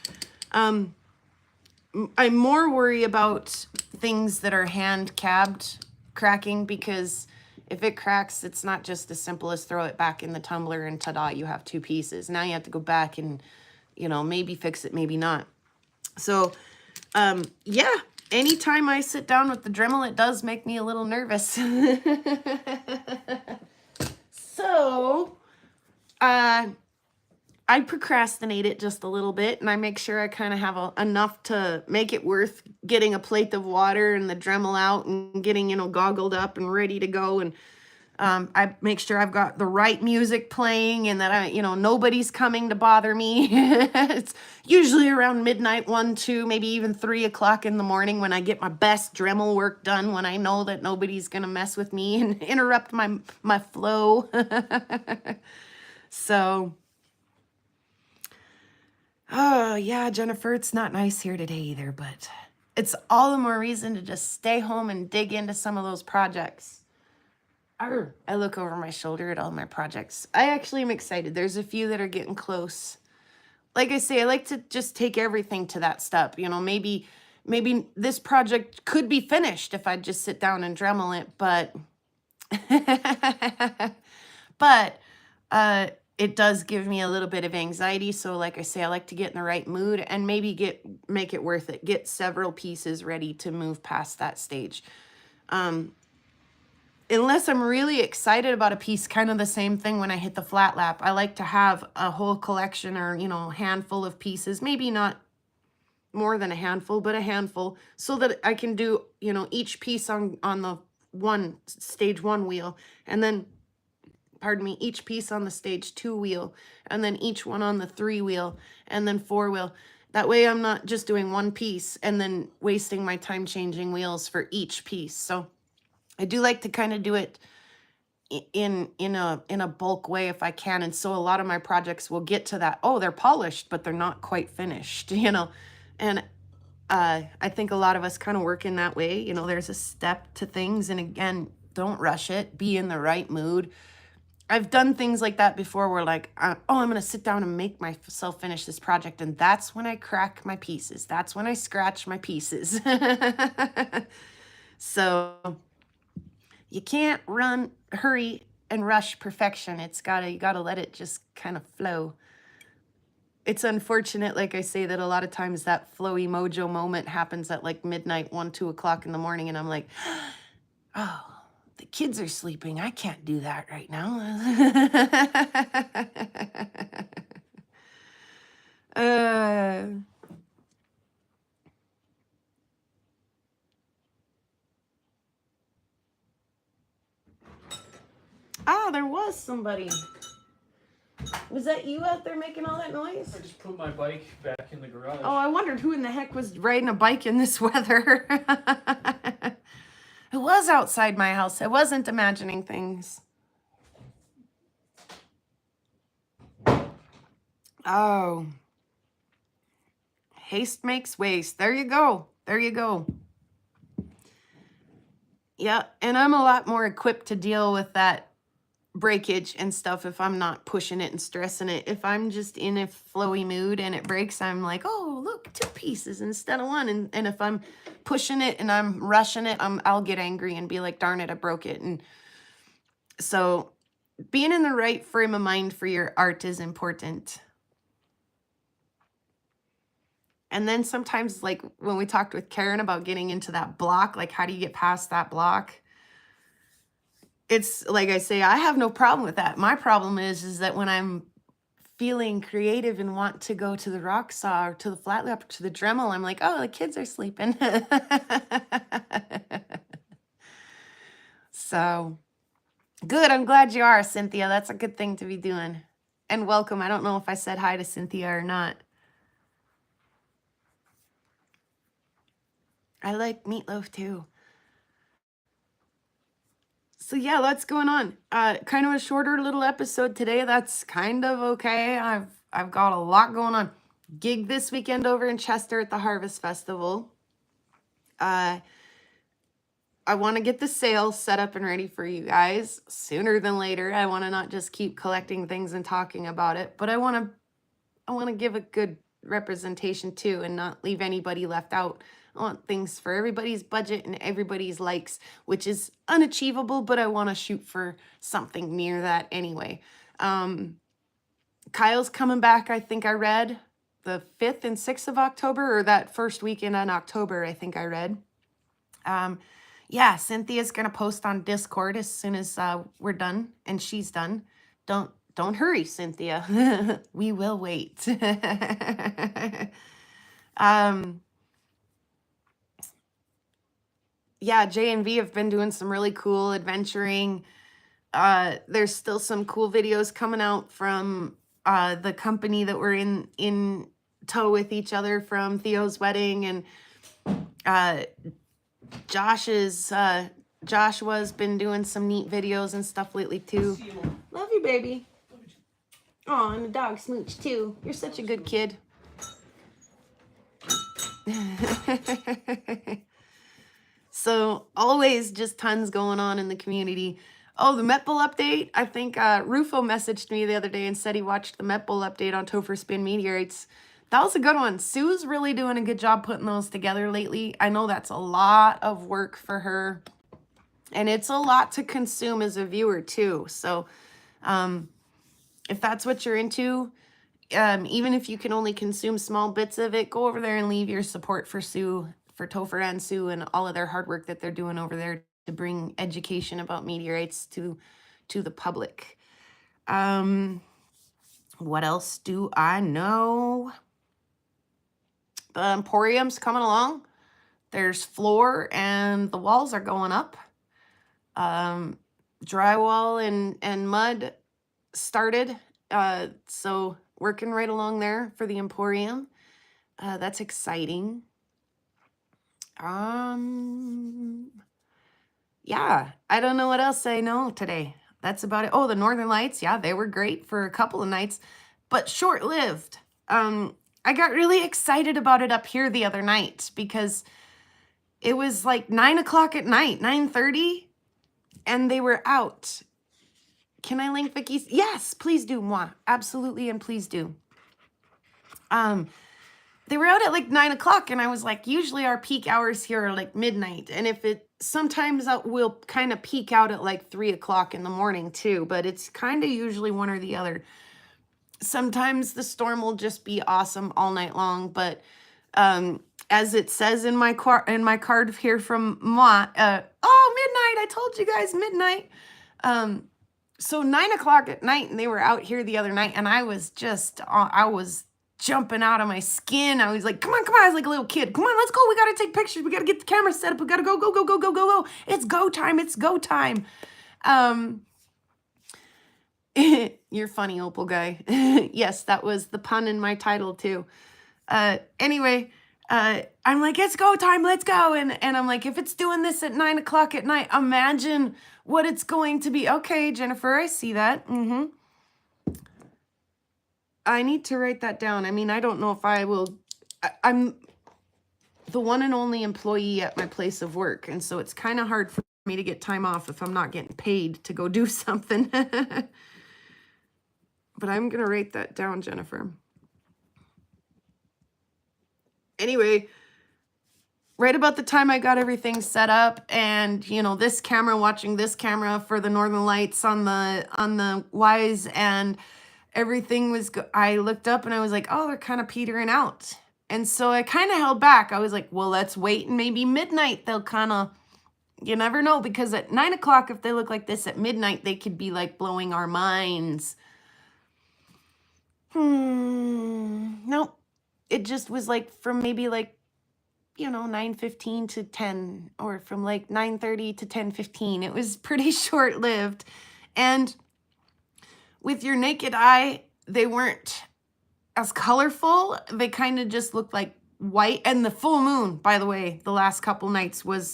I more worry about things that are hand cabbed cracking, because if it cracks, it's not just as simple as throw it back in the tumbler and ta-da, you have two pieces. Now you have to go back and, you know, maybe fix it, maybe not. So, yeah, anytime I sit down with the Dremel, it does make me a little nervous. So, I procrastinate it just a little bit, and I make sure I kind of have enough to make it worth getting a plate of water and the Dremel out and getting, you know, goggled up and ready to go. And I make sure I've got the right music playing and that nobody's coming to bother me. It's usually around midnight, 1, 2, maybe even 3 o'clock in the morning when I get my best Dremel work done, when I know that nobody's gonna mess with me and interrupt my flow. So, oh yeah, Jennifer, it's not nice here today either, but it's all the more reason to just stay home and dig into some of those projects. I look over my shoulder at all my projects. I actually am excited. There's a few that are getting close. Like I say, I like to just take everything to that step. You know, maybe this project could be finished if I just sit down and Dremel it, but it does give me a little bit of anxiety. So like I say, I like to get in the right mood and maybe make it worth it. Get several pieces ready to move past that stage. Unless I'm really excited about a piece, kind of the same thing when I hit the flat lap. I like to have a whole collection or, handful of pieces, maybe not more than a handful, but a handful, so that I can do, each piece on the stage 1 wheel, and then, pardon me, each piece on the stage 2 wheel, and then each one on the 3 wheel, and then 4 wheel. That way I'm not just doing one piece and then wasting my time changing wheels for each piece. So I do like to kind of do it in a bulk way if I can. And so a lot of my projects will get to that, oh, they're polished, but they're not quite finished, And I think a lot of us kind of work in that way. There's a step to things. And again, don't rush it. Be in the right mood. I've done things like that before where like, I'm going to sit down and make myself finish this project. And that's when I crack my pieces. That's when I scratch my pieces. So you can't hurry and rush perfection. You gotta let it just kind of flow. It's unfortunate, like I say, that a lot of times that flowy mojo moment happens at like midnight, 1, 2 o'clock in the morning. And I'm like, oh, the kids are sleeping. I can't do that right now. There was somebody. Was that you out there making all that noise? I just put my bike back in the garage. Oh, I wondered who in the heck was riding a bike in this weather. It was outside my house. I wasn't imagining things. Oh. Haste makes waste. There you go. There you go. Yeah, and I'm a lot more equipped to deal with that breakage and stuff if I'm not pushing it and stressing it. If I'm just in a flowy mood and it breaks, I'm like, oh, look, 2 pieces instead of 1. And if I'm pushing it and I'm rushing it, I'll get angry and be like, darn it, I broke it. And so being in the right frame of mind for your art is important. And then sometimes, like when we talked with Karen about getting into that block, like how do you get past that block? It's like I say, I have no problem with that. My problem is that when I'm feeling creative and want to go to the rock saw or to the flat lap or to the Dremel, I'm like, oh, the kids are sleeping. So good. I'm glad you are, Cynthia. That's a good thing to be doing. And welcome. I don't know if I said hi to Cynthia or not. I like meatloaf too. So yeah, lots going on. Kind of a shorter little episode today. That's kind of okay. I've got a lot going on. Gig this weekend over in Chester at the Harvest Festival. I want to get the sale set up and ready for you guys sooner than later. I want to not just keep collecting things and talking about it, but I want to give a good representation too and not leave anybody left out. I want things for everybody's budget and everybody's likes, which is unachievable, but I want to shoot for something near that anyway. Kyle's coming back, I think I read, the 5th and 6th of October, or that first weekend in October, I think I read. Yeah, Cynthia's going to post on Discord as soon as we're done, and she's done. Don't hurry, Cynthia. We will wait. Yeah, J and V have been doing some really cool adventuring. There's still some cool videos coming out from the company that we're in tow with each other from Theo's wedding, and Joshua's been doing some neat videos and stuff lately too. Love you, baby. Oh, and the dog smooch too. You're such a good kid. So always just tons going on in the community. Oh, the Met Bull update. I think Rufo messaged me the other day and said he watched the Met Bull update on Topher Spin Meteorites. That was a good one. Sue's really doing a good job putting those together lately. I know that's a lot of work for her. And it's a lot to consume as a viewer too. So if that's what you're into, even if you can only consume small bits of it, go over there and leave your support for Sue, for Topher and Sue, and all of their hard work that they're doing over there to bring education about meteorites to the public. What else do I know? The Emporium's coming along. There's floor and the walls are going up. Drywall and mud started. So working right along there for the Emporium. That's exciting. Yeah, I don't know what else I know today. That's about it. Oh, the Northern Lights. Yeah, they were great for a couple of nights, but short-lived. I got really excited about it up here the other night because it was like 9 o'clock at night, 9:30, and they were out. Can I link Vicky's? Yes, please do, moi. Absolutely, and please do. They were out at like 9 o'clock, and I was like, usually our peak hours here are like midnight, and if it sometimes we'll kind of peak out at like 3 o'clock in the morning too, but it's kind of usually one or the other. Sometimes the storm will just be awesome all night long, but as it says in my card here from moi, midnight. I told you guys midnight. So 9 o'clock at night, and they were out here the other night, and I was jumping out of my skin. I was like, come on. I was like a little kid. Come on, let's go. We got to take pictures. We got to get the camera set up. We got to go. It's go time. You're funny, Opal guy. Yes, that was the pun in my title too. Anyway, I'm like, it's go time. Let's go. And I'm like, if it's doing this at 9 o'clock at night, imagine what it's going to be. Okay, Jennifer, I see that. I need to write that down. I mean, I don't know if I will. I'm the one and only employee at my place of work, and so it's kind of hard for me to get time off if I'm not getting paid to go do something. But I'm going to write that down, Jennifer. Anyway, right about the time I got everything set up, and this camera, watching this camera for the Northern Lights on the Wise, and everything was I looked up and I was like, oh, they're kind of petering out. And so I kind of held back. I was like, well, let's wait, and maybe midnight they'll kind of, you never know, because at 9 o'clock, if they look like this at midnight, they could be like blowing our minds. Nope. It just was like from maybe like 9:15 to 10, or from like 9:30 to 10:15. It was pretty short-lived. And with your naked eye, they weren't as colorful. They kind of just looked like white. And the full moon, by the way, the last couple nights was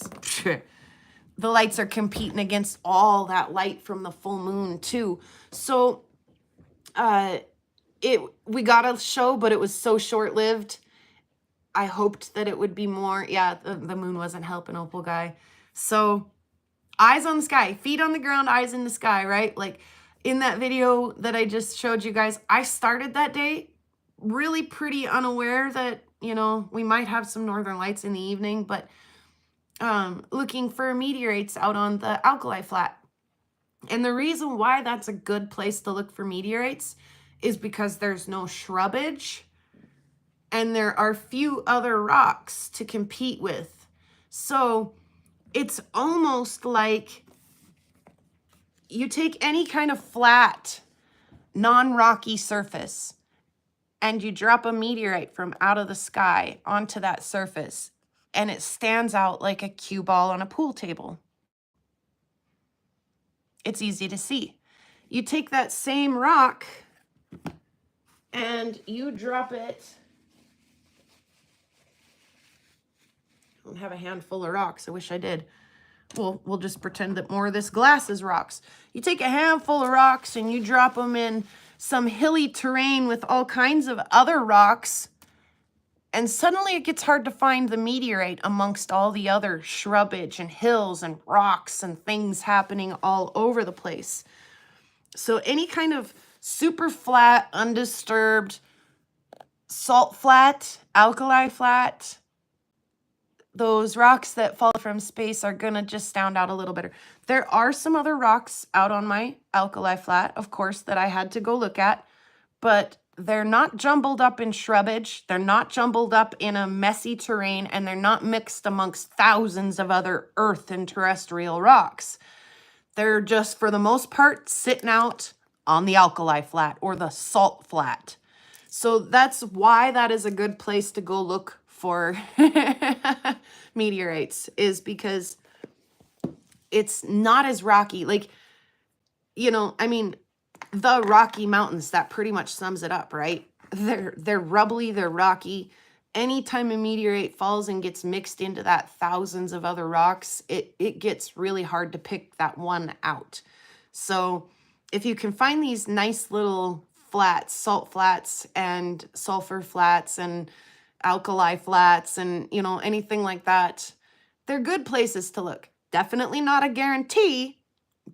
the lights are competing against all that light from the full moon too. So we got a show, but it was so short-lived. I hoped that it would be more. Yeah, the moon wasn't helping, Opal guy. So eyes on the sky, feet on the ground, eyes in the sky, right? Like in that video that I just showed you guys, I started that day really pretty unaware that, we might have some Northern Lights in the evening, but looking for meteorites out on the alkali flat. And the reason why that's a good place to look for meteorites is because there's no shrubbage, and there are few other rocks to compete with. So it's almost like you take any kind of flat, non-rocky surface, and you drop a meteorite from out of the sky onto that surface, and it stands out like a cue ball on a pool table. It's easy to see. You take that same rock and you drop it. I don't have a handful of rocks. I wish I did. We'll just pretend that more of this glass is rocks. You take a handful of rocks and you drop them in some hilly terrain with all kinds of other rocks, and suddenly it gets hard to find the meteorite amongst all the other shrubbage and hills and rocks and things happening all over the place. So any kind of super flat, undisturbed, salt flat, alkali flat, those rocks that fall from space are gonna just stand out a little better. There are some other rocks out on my alkali flat, of course, that I had to go look at, but they're not jumbled up in shrubbage. They're not jumbled up in a messy terrain, and they're not mixed amongst thousands of other earth and terrestrial rocks. They're just, for the most part, sitting out on the alkali flat or the salt flat. So that's why that is a good place to go look for meteorites, is because it's not as rocky. Like, you know, I mean, the Rocky Mountains, that pretty much sums it up, right? They're rubbly, they're rocky. Anytime a meteorite falls and gets mixed into that thousands of other rocks, it gets really hard to pick that one out. So if you can find these nice little flats, salt flats and sulfur flats and alkali flats and, you know, anything like that, they're good places to look. Definitely not a guarantee,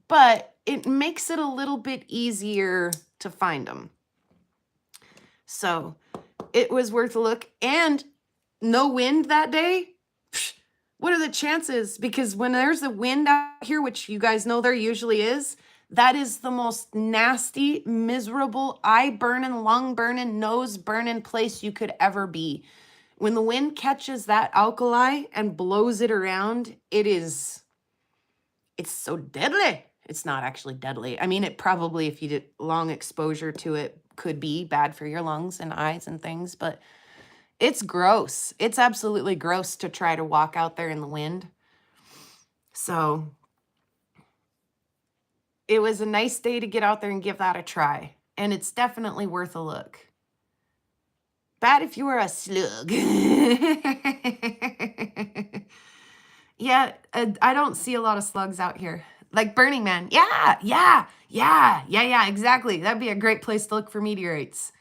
but it makes it a little bit easier to find them. So it was worth a look. And no wind that day. Psh, what are the chances? Because when there's a wind out here, which you guys know there usually is, that is the most nasty, miserable, eye burning, lung burning, nose burning place you could ever be. When the wind catches that alkali and blows it around, it's so deadly. It's not actually deadly. I mean, it probably, if you did long exposure to it, could be bad for your lungs and eyes and things, but it's gross. It's absolutely gross to try to walk out there in the wind. So it was a nice day to get out there and give that a try. And it's definitely worth a look. Bad if you were a slug. Yeah, I don't see a lot of slugs out here. Like Burning Man. Yeah, exactly. That'd be a great place to look for meteorites.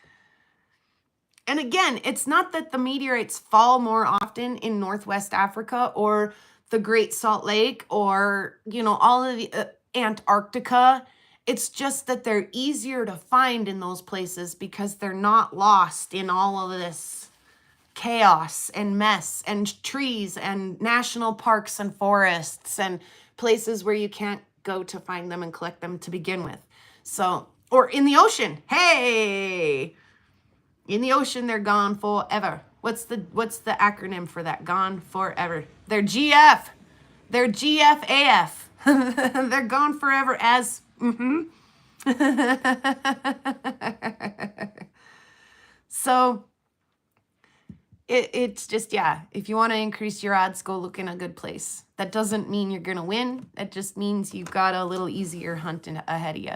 And again, it's not that the meteorites fall more often in Northwest Africa or the Great Salt Lake or, you know, all of the Antarctica. It's just that they're easier to find in those places because they're not lost in all of this chaos and mess and trees and national parks and forests and places where you can't go to find them and collect them to begin with. So, or in the ocean. Hey, in the ocean, they're gone forever. What's the acronym for that? Gone forever. They're GF. They're GFAF. They're gone forever as So it's just, yeah, if you want to increase your odds, go look in a good place. That doesn't mean you're going to win. That just means you've got a little easier hunt ahead of you.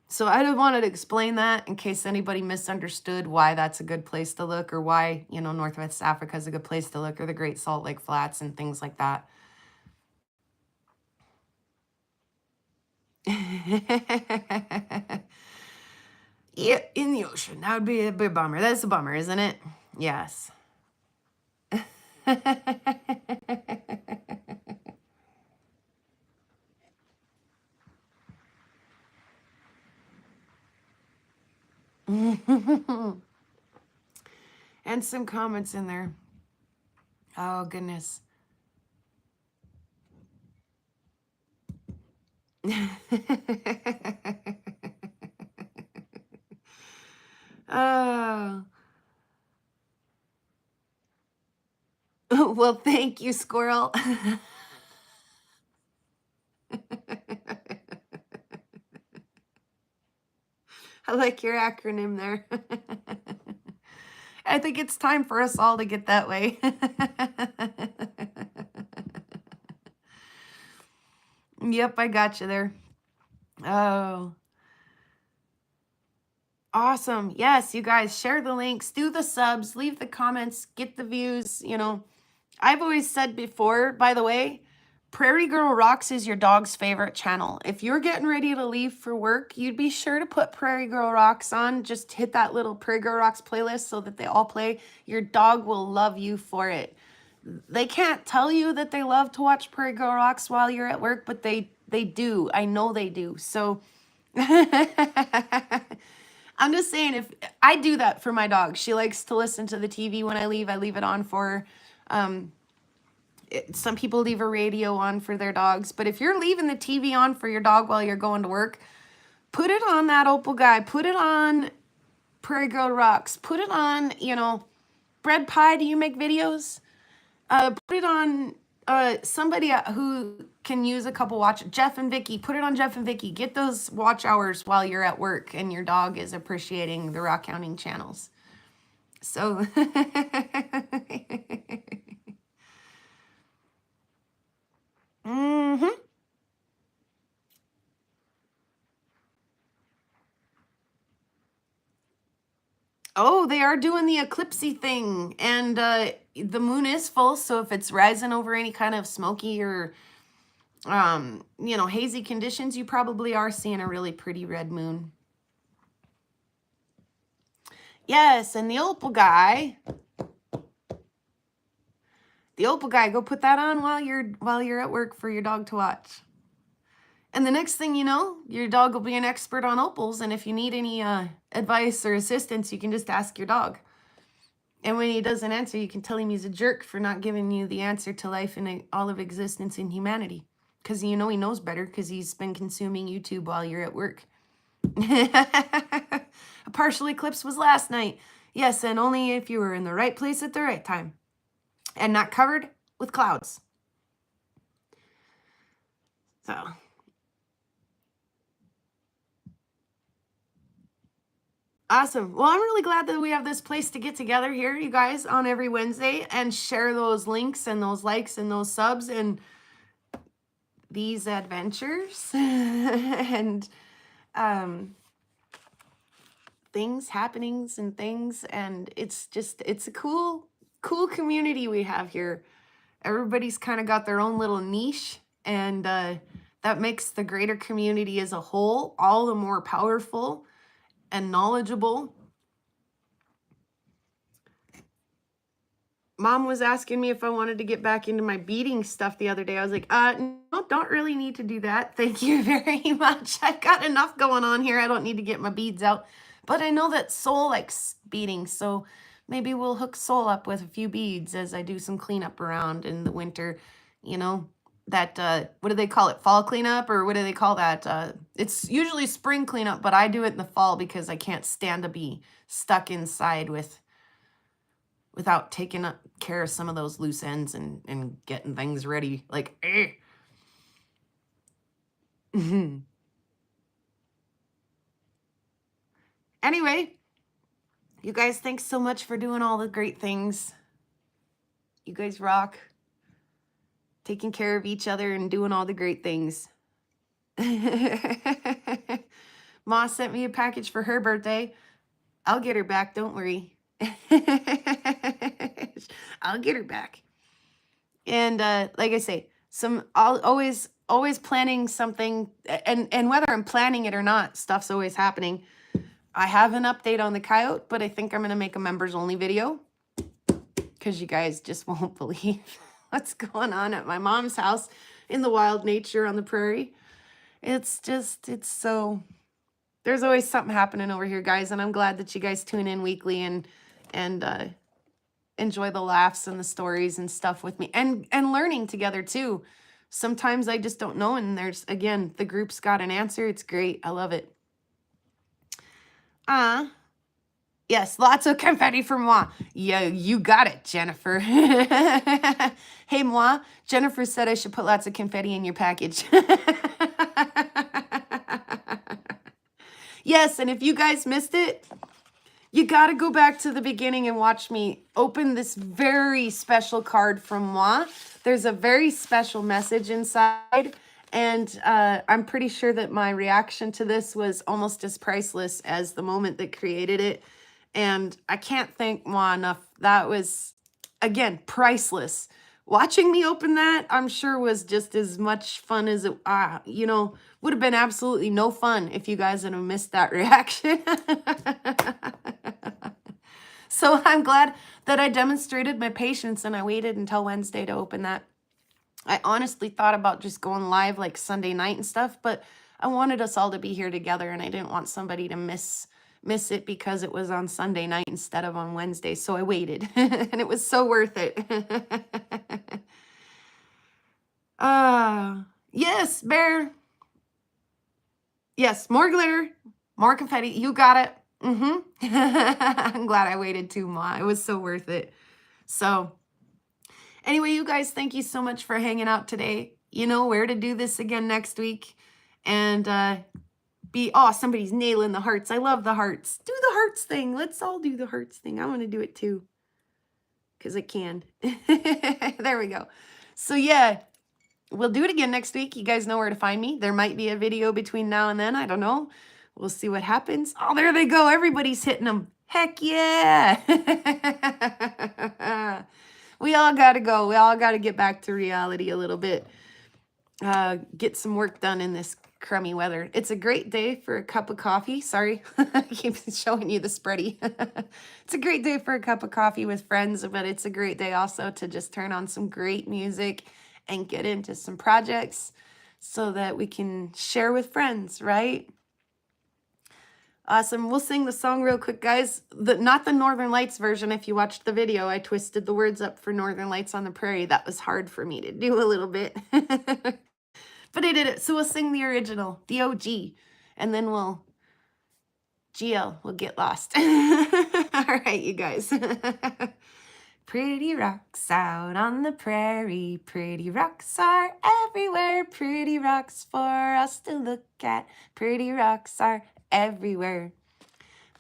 So I just wanted to explain that in case anybody misunderstood why that's a good place to look or why, you know, Northwest Africa is a good place to look or the Great Salt Lake Flats and things like that. Yeah, in the ocean. That would be a big bummer. That's a bummer, isn't it? Yes. And some comments in there. Oh, goodness. Oh. Well, thank you, Squirrel. I like your acronym there. I think it's time for us all to get that way. Yep, I got you there. Oh. Awesome. Yes, you guys share the links, do the subs, leave the comments, get the views. You know, I've always said before, by the way, Prairie Girl Rocks is your dog's favorite channel. If you're getting ready to leave for work, you'd be sure to put Prairie Girl Rocks on. Just hit that little Prairie Girl Rocks playlist so that they all play. Your dog will love you for it. They can't tell you that they love to watch Prairie Girl Rocks while you're at work, but they do. I know they do. So I'm just saying, if I do that for my dog, she likes to listen to the TV when I leave it on for her. Some people leave a radio on for their dogs, but if you're leaving the TV on for your dog while you're going to work, put it on that Opal Guy, put it on Prairie Girl Rocks, put it on, you know, Bread Pie. Do you make videos? Put it on somebody who can use a couple watch. Jeff and Vicky, put it on Jeff and Vicky. Get those watch hours while you're at work and your dog is appreciating the rock hounding channels. So Oh, they are doing the eclipsey thing, and the moon is full, so if it's rising over any kind of smoky or hazy conditions, you probably are seeing a really pretty red moon. Yes, and the opal guy, go put that on while you're at work for your dog to watch. And the next thing you know, your dog will be an expert on opals, and if you need any advice or assistance, you can just ask your dog. And when he doesn't answer, you can tell him he's a jerk for not giving you the answer to life and all of existence in humanity. Because he knows better because he's been consuming YouTube while you're at work. A partial eclipse was last night. Yes, and only if you were in the right place at the right time. And not covered with clouds. So... awesome. Well, I'm really glad that we have this place to get together here, you guys, on every Wednesday and share those links and those likes and those subs and these adventures and happenings and things. And it's a cool community we have here. Everybody's kind of got their own little niche, and that makes the greater community as a whole all the more powerful and knowledgeable. Mom was asking me if I wanted to get back into my beading stuff the other day. I was like, no, don't really need to do that. Thank you very much. I've got enough going on here. I don't need to get my beads out. But I know that Soul likes beading, so maybe we'll hook Soul up with a few beads as I do some cleanup around in the winter. That, what do they call it? Fall cleanup, or what do they call that? It's usually spring cleanup, but I do it in the fall because I can't stand to be stuck inside without taking care of some of those loose ends and getting things ready. Like, Anyway, you guys, thanks so much for doing all the great things. You guys rock. Taking care of each other and doing all the great things. Ma sent me a package for her birthday. I'll get her back, don't worry. I'll get her back. And like I say, I'll always planning something, and whether I'm planning it or not, stuff's always happening. I have an update on the coyote, but I think I'm going to make a members only video because you guys just won't believe what's going on at my mom's house in the wild nature on the prairie. It's so, there's always something happening over here, guys, and I'm glad that you guys tune in weekly and enjoy the laughs and the stories and stuff with me, and learning together too. Sometimes I just don't know, and there's, again, the group's got an answer. It's great. I love it. Yes, lots of confetti for moi. Yeah, you got it, Jennifer. Hey, moi, Jennifer said I should put lots of confetti in your package. Yes, and if you guys missed it, you got to go back to the beginning and watch me open this very special card from moi. There's a very special message inside, and I'm pretty sure that my reaction to this was almost as priceless as the moment that created it. And I can't thank moi enough. That was, again, priceless. Watching me open that, I'm sure, was just as much fun as it, would have been absolutely no fun if you guys had missed that reaction. So I'm glad that I demonstrated my patience and I waited until Wednesday to open that. I honestly thought about just going live like Sunday night and stuff, but I wanted us all to be here together, and I didn't want somebody to miss it because it was on Sunday night instead of on Wednesday. So I waited and it was so worth it. Yes, Bear. Yes, more glitter, more confetti. You got it. I'm glad I waited too, Ma. It was so worth it. So anyway, you guys, thank you so much for hanging out today. You know where to do this again next week. And somebody's nailing the hearts. I love the hearts. Do the hearts thing. Let's all do the hearts thing. I want to do it too, because I can. There we go. So yeah, we'll do it again next week. You guys know where to find me. There might be a video between now and then. I don't know. We'll see what happens. Oh, there they go. Everybody's hitting them. Heck yeah. We all got to go. We all got to get back to reality a little bit. Get some work done in this crummy weather. It's a great day for a cup of coffee. Sorry, I keep showing you the spready. It's a great day for a cup of coffee with friends, but it's a great day also to just turn on some great music and get into some projects so that we can share with friends, right? Awesome. We'll sing the song real quick, guys. Not the Northern Lights version. If you watched the video, I twisted the words up for Northern Lights on the Prairie. That was hard for me to do a little bit. But I did it. So we'll sing the original, the OG, and then we'll get lost. All right, you guys. Pretty rocks out on the prairie. Pretty rocks are everywhere. Pretty rocks for us to look at. Pretty rocks are everywhere.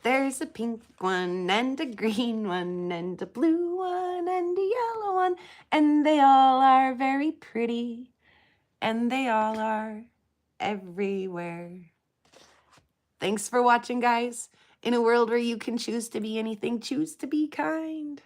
There's a pink one and a green one and a blue one and a yellow one, and they all are very pretty. And they all are everywhere. Thanks for watching, guys. In a world where you can choose to be anything, choose to be kind.